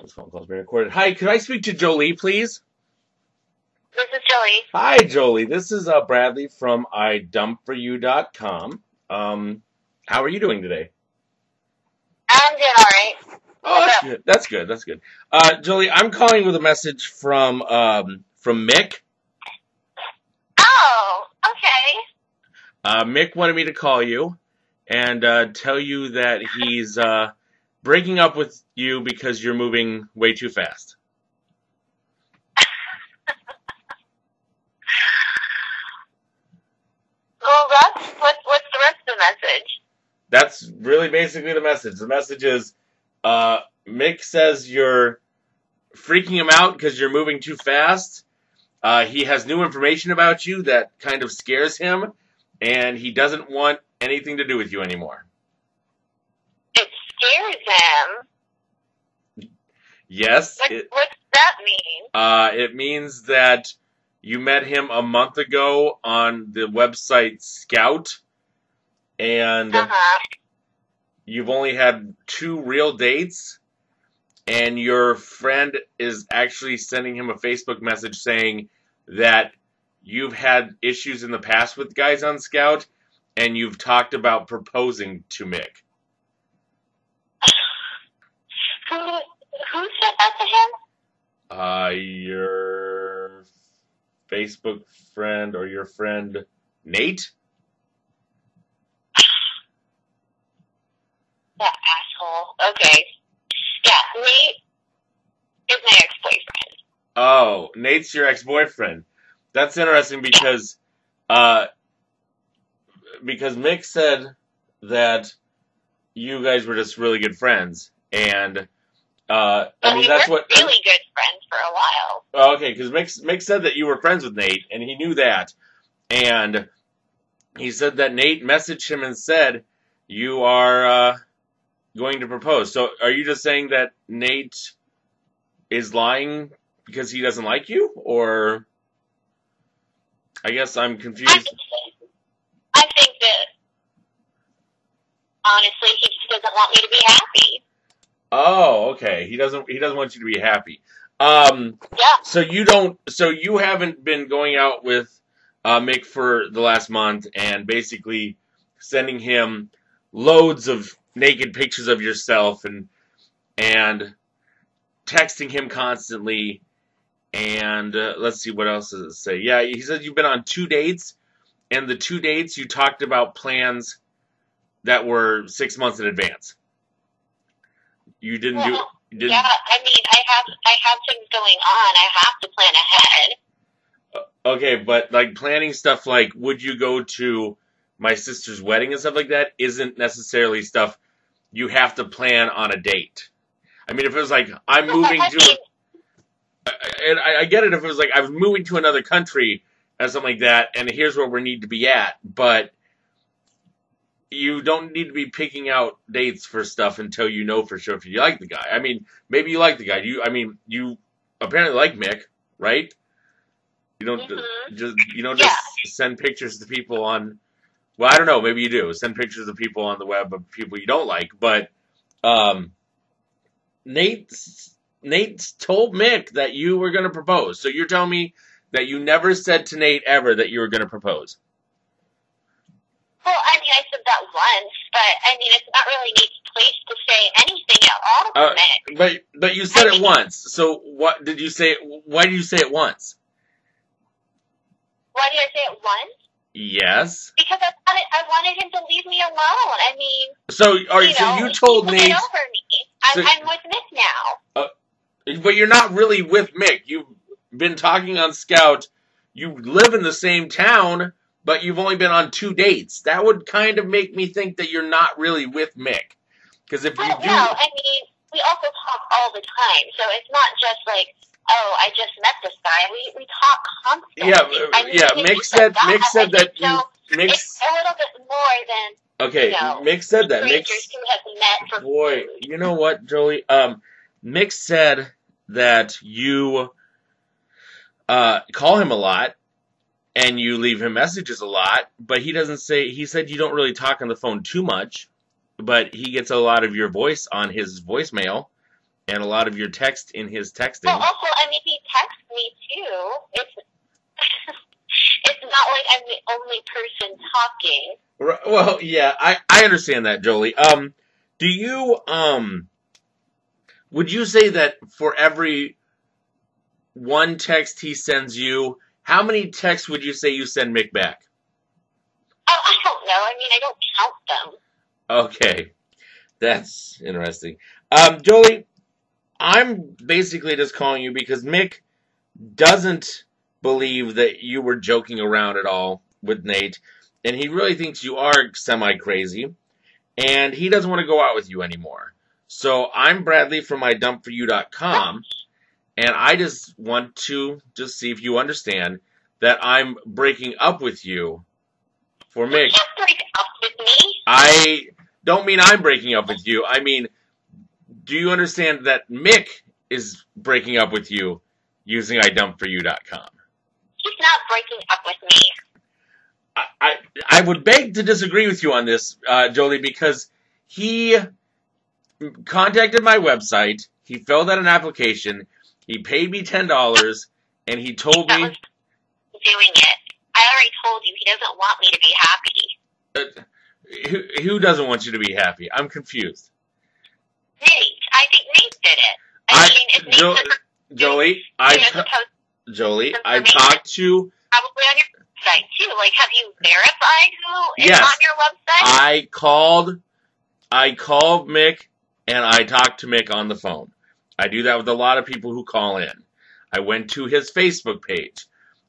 This phone call's being recorded. Hi, could I speak to Jolie, please? This is Jolie. Hi, Jolie. This is Bradley from iDUMP4U.com. How are you doing today? I'm doing all right. Oh, that's good. That's good. That's good. Jolie, I'm calling with a message from Mick. Oh, okay. Mick wanted me to call you and tell you that he's breaking up with you because you're moving way too fast. Well, what's the rest of the message? That's really basically the message. The message is, Mick says you're freaking him out because you're moving too fast. He has new information about you that kind of scares him, and he doesn't want anything to do with you anymore. It scares him? Yes. What's that mean? It means that you met him a month ago on the website Scout, and you've only had 2 real dates, and your friend is actually sending him a Facebook message saying that you've had issues in the past with guys on Scout, and you've talked about proposing to Mick. Who said that to him? Your Facebook friend or your friend Nate? That asshole. Okay. Yeah, Nate is my ex-boyfriend. Oh, Nate's your ex-boyfriend. That's interesting because Mick said that you guys were just really good friends, and I mean we that's were what really good friends for a while. Oh, okay, because Mick said that you were friends with Nate, and he knew that, and he said that Nate messaged him and said you are going to propose. So are you just saying that Nate is lying because he doesn't like you, or I guess I'm confused. I think that honestly he just doesn't want me to be happy. Oh, okay. He doesn't want you to be happy. Yeah. So you haven't been going out with Mick for the last month and basically sending him loads of naked pictures of yourself and texting him constantly, and let's see, what else does it say? Yeah, he said you've been on 2 dates, and the 2 dates you talked about plans that were 6 months in advance. You didn't do. You didn't. Yeah, I mean, I have things going on. I have to plan ahead. Okay, but like planning stuff like would you go to my sister's wedding and stuff like that isn't necessarily stuff you have to plan on a date. I mean, if it was like I'm moving to, and I get it if it was like I was moving to another country and something like that, and here's where we need to be at, but you don't need to be picking out dates for stuff until you know for sure if you like the guy. I mean, maybe you like the guy. You apparently like Mick, right? You don't just send pictures to people on. Well, I don't know. Maybe you do send pictures of people on the web of people you don't like. But Nate told Mick that you were going to propose. So you're telling me that you never said to Nate ever that you were going to propose. Well, I mean, I said that once, but I mean, it's not really Nate's place to say anything at all to Mick. But you said it once. So what did you say? Why did you say it once? Why did I say it once? Yes. Because I wanted him to leave me alone. I mean, so you told Nate. Over me. I'm with Mick now. But you're not really with Mick. You've been talking on Scout. You live in the same town, but you've only been on 2 dates. That would kind of make me think that you're not really with Mick. Because if you do... No, I mean, we also talk all the time, so it's not just like, oh, I just met this guy. We talk constantly. Yeah, I mean, Mick said that you... It's a little bit more than, okay, Mick said that. Strangers who have met for boy, food. You know what, Jolie? Mick said that you call him a lot, and you leave him messages a lot, but he doesn't say, he said you don't really talk on the phone too much, but he gets a lot of your voice on his voicemail, and a lot of your text in his texting. Well, also, I mean, he texts me too. It's it's not like I'm the only person talking. Well, yeah, I understand that, Jolie. Do you would you say that for every one text he sends you, how many texts would you say you send Mick back? Oh, I don't know. I mean, I don't count them. Okay, that's interesting. Jolie, I'm basically just calling you because Mick doesn't believe that you were joking around at all with Nate, and he really thinks you are semi-crazy, and he doesn't want to go out with you anymore. So I'm Bradley from iDUMP4U.com, and I just want to just see if you understand that I'm breaking up with you for Mick. You can't break up with me. I don't mean I'm breaking up with you. I mean, do you understand that Mick is breaking up with you using iDUMP4U.com? He's not breaking up with me. I would beg to disagree with you on this, Jolie, because he contacted my website, he filled out an application, he paid me $10, and he told me... doing it. I already told you, he doesn't want me to be happy. Who doesn't want you to be happy? I'm confused. Nate. I think Nate did it. I mean, if Nate Jolie, Jolie, I information talked to... probably on your website, too. Like, have you verified who is Yes. on your website? I called Mick, and I talked to Mick on the phone. I do that with a lot of people who call in. I went to his Facebook page.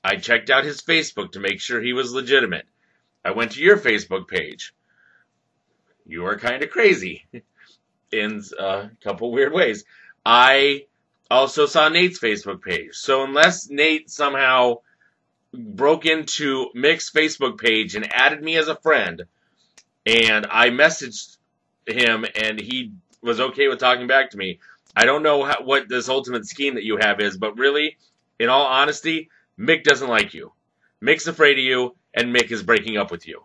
I checked out his Facebook to make sure he was legitimate. I went to your Facebook page. You are kind of crazy in a couple weird ways. I also saw Nate's Facebook page. So unless Nate somehow broke into Mick's Facebook page and added me as a friend, and I messaged him and he was okay with talking back to me, I don't know what this ultimate scheme that you have is, but really, in all honesty, Mick doesn't like you. Mick's afraid of you, and Mick is breaking up with you.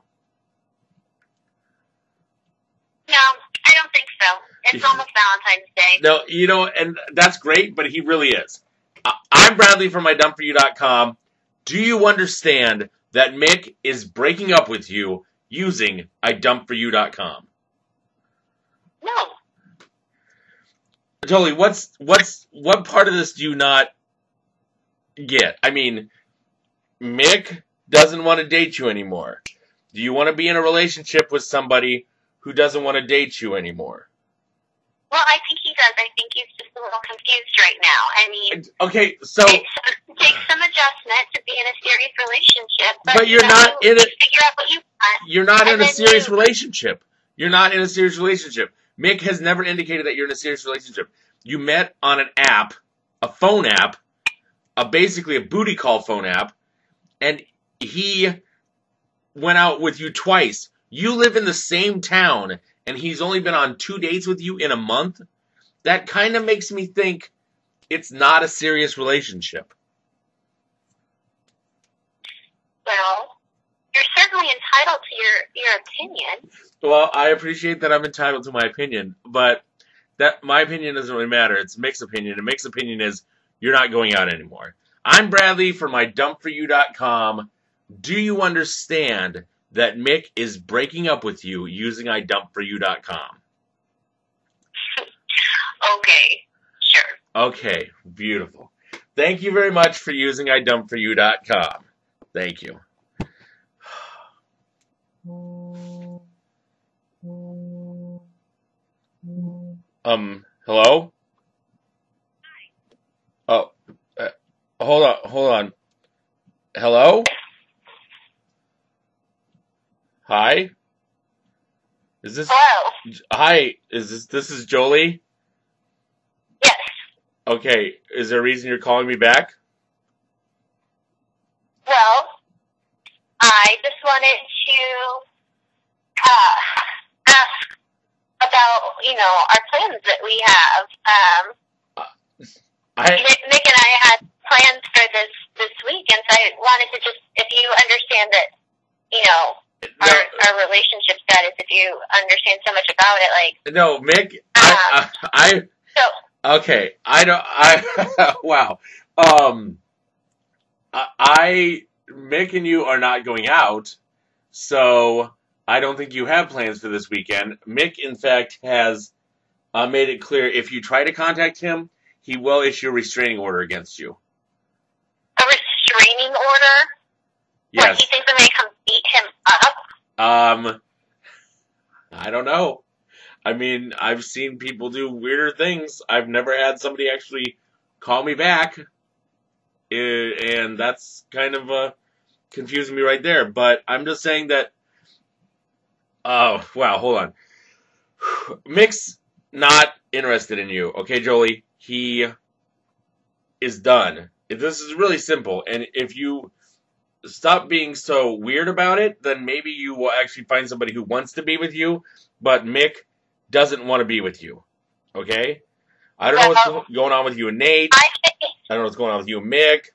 No, I don't think so. It's almost Valentine's Day. No, you know, and that's great, but he really is. I'm Bradley from iDUMP4U.com. Do you understand that Mick is breaking up with you using iDUMP4U.com? No. Jolie, what part of this do you not get? I mean, Mick doesn't want to date you anymore. Do you want to be in a relationship with somebody who doesn't want to date you anymore? Well, I think he does. I think he's just a little confused right now. I mean, okay, so it takes some adjustment to be in a serious relationship. But you're not in it. Figure out what you want. You're not in a serious relationship. You're not in a serious relationship. Mick has never indicated that you're in a serious relationship. You met on an app, a phone app, basically a booty call phone app, and he went out with you twice. You live in the same town, and he's only been on 2 dates with you in a month? That kind of makes me think it's not a serious relationship. Well, you're certainly entitled to your opinion. Well, I appreciate that I'm entitled to my opinion, but that my opinion doesn't really matter. It's Mick's opinion, and Mick's opinion is you're not going out anymore. I'm Bradley from iDUMP4U.com. Do you understand that Mick is breaking up with you using iDUMP4U.com? Okay, sure. Okay, beautiful. Thank you very much for using iDUMP4U.com. Thank you. Hello? Oh, hold on. Hello? Hi? Is this... Hello? Hi, this is Jolie? Yes. Okay, is there a reason you're calling me back? Well, I just wanted to ask about, our plans that we have. Mick and I had plans for this week, and so I wanted to just, if you understand that, our relationship status, if you understand so much about it, like... No, Mick, Okay, I don't. Wow. Mick and you are not going out, so I don't think you have plans for this weekend. Mick, in fact, has made it clear if you try to contact him, he will issue a restraining order against you. A restraining order? What, he Yes. thinks I'm going to come beat him up? I don't know. I mean, I've seen people do weirder things. I've never had somebody actually call me back, and that's kind of confusing me right there. But I'm just saying that. Oh, wow, hold on. Mick's not interested in you, okay, Jolie? He is done. This is really simple, and if you stop being so weird about it, then maybe you will actually find somebody who wants to be with you, but Mick doesn't want to be with you, okay? I don't know what's going on with you and Nate. I don't know what's going on with you and Mick.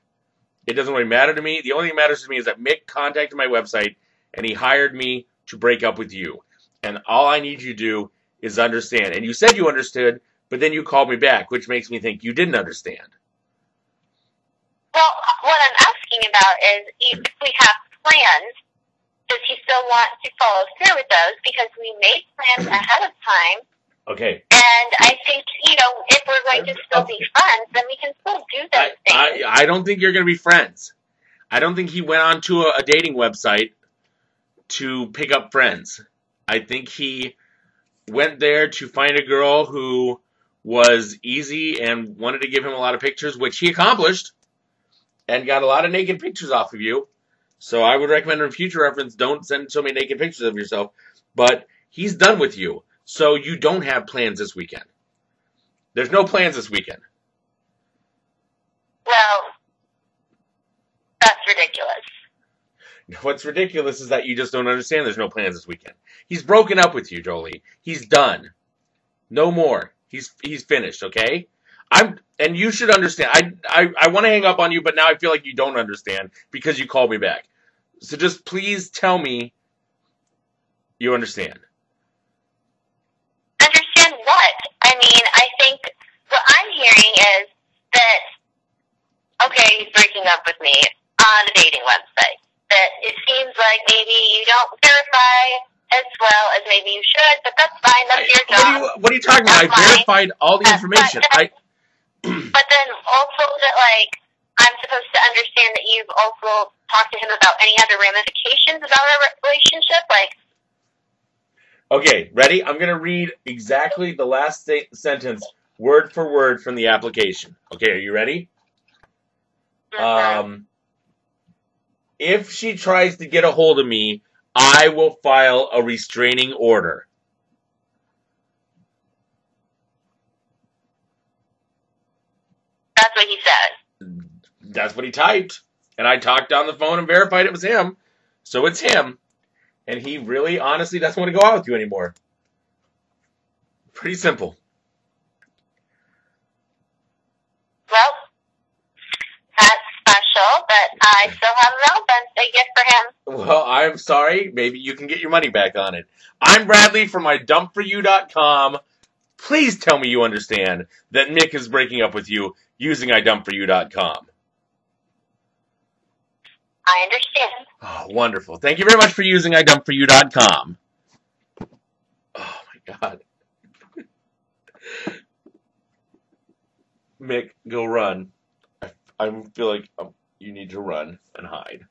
It doesn't really matter to me. The only thing that matters to me is that Mick contacted my website, and he hired me to break up with you. And all I need you to do is understand. And you said you understood, but then you called me back, which makes me think you didn't understand. Well, what I'm asking about is if we have plans, does he still want to follow through with those? Because we made plans ahead of time. Okay. And I think, if we're going to still be friends, then we can still do those things. I don't think you're going to be friends. I don't think he went on to a dating website to pick up friends. I think he went there to find a girl who was easy and wanted to give him a lot of pictures, which he accomplished, and got a lot of naked pictures off of you. So I would recommend in future reference, don't send so many naked pictures of yourself. But he's done with you. So you don't have plans this weekend. There's no plans this weekend. Well, that's ridiculous. What's ridiculous is that you just don't understand there's no plans this weekend. He's broken up with you, Jolie. He's done. No more. He's finished, okay? And you should understand. I want to hang up on you, but now I feel like you don't understand because you called me back. So just please tell me you understand. Understand what? I mean, I think what I'm hearing is that, okay, he's breaking up with me on a dating website. That it seems like maybe you don't verify as well as maybe you should, but that's fine. That's your job. What are you talking about? I verified all the information. But then also that, I'm supposed to understand that you've also talked to him about any other ramifications about our relationship, Okay, ready? I'm going to read exactly the last sentence, word for word, from the application. Okay, are you ready? Mm-hmm. If she tries to get a hold of me, I will file a restraining order. That's what he said. That's what he typed. And I talked on the phone and verified it was him. So it's him. And he really, honestly, doesn't want to go out with you anymore. Pretty simple. Well, that's special, but I still have a Valentine gift for him. Well, I'm sorry. Maybe you can get your money back on it. I'm Bradley from iDUMP4U.com. Please tell me you understand that Mick is breaking up with you using iDUMP4U.com. I understand. Oh, wonderful. Thank you very much for using iDUMP4U.com. Oh, my God. Mick, go run. I feel like you need to run and hide.